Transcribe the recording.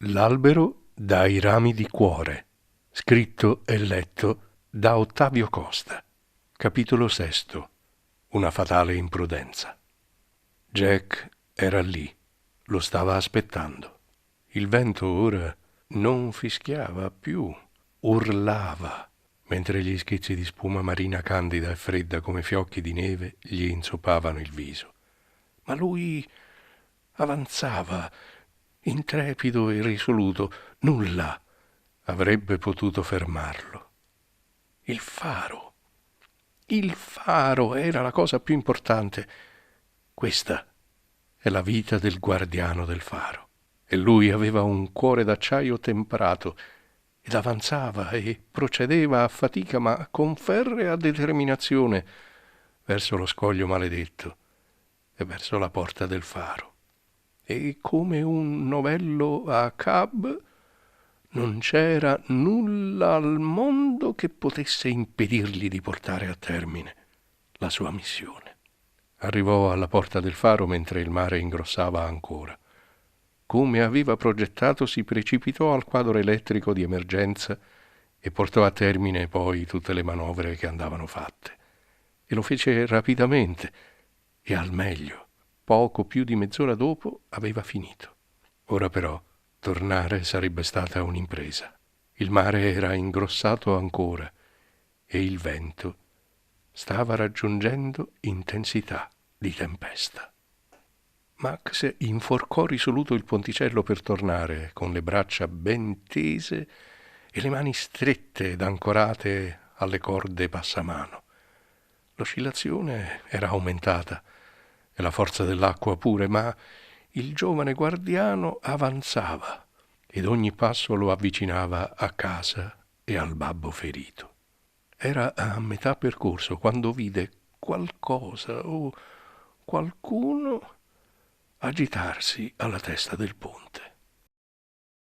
L'albero dai rami di cuore, scritto e letto da Ottavio Costa. Capitolo sesto. Una fatale imprudenza. Jack era lì, lo stava aspettando. Il vento ora non fischiava più, urlava, mentre gli schizzi di spuma marina candida e fredda come fiocchi di neve gli inzuppavano il viso. Ma lui avanzava, intrepido e risoluto. Nulla avrebbe potuto fermarlo. Il faro. Il faro era la cosa più importante. Questa è la vita del guardiano del faro. E lui aveva un cuore d'acciaio temperato ed avanzava e procedeva a fatica ma con ferrea determinazione verso lo scoglio maledetto e verso la porta del faro. E come un novello a cab non c'era nulla al mondo che potesse impedirgli di portare a termine la sua missione. Arrivò alla porta del faro mentre il mare ingrossava ancora. Come aveva progettato, si precipitò al quadro elettrico di emergenza e portò a termine poi tutte le manovre che andavano fatte. E lo fece rapidamente e al meglio. Poco più di mezz'ora dopo aveva finito. Ora però tornare sarebbe stata un'impresa. Il mare era ingrossato ancora e il vento stava raggiungendo intensità di tempesta. Max inforcò risoluto il ponticello per tornare, con le braccia ben tese e le mani strette ed ancorate alle corde passamano. L'oscillazione era aumentata e la forza dell'acqua pure, ma il giovane guardiano avanzava ed ogni passo lo avvicinava a casa e al babbo ferito. Era a metà percorso quando vide qualcosa o qualcuno agitarsi alla testa del ponte.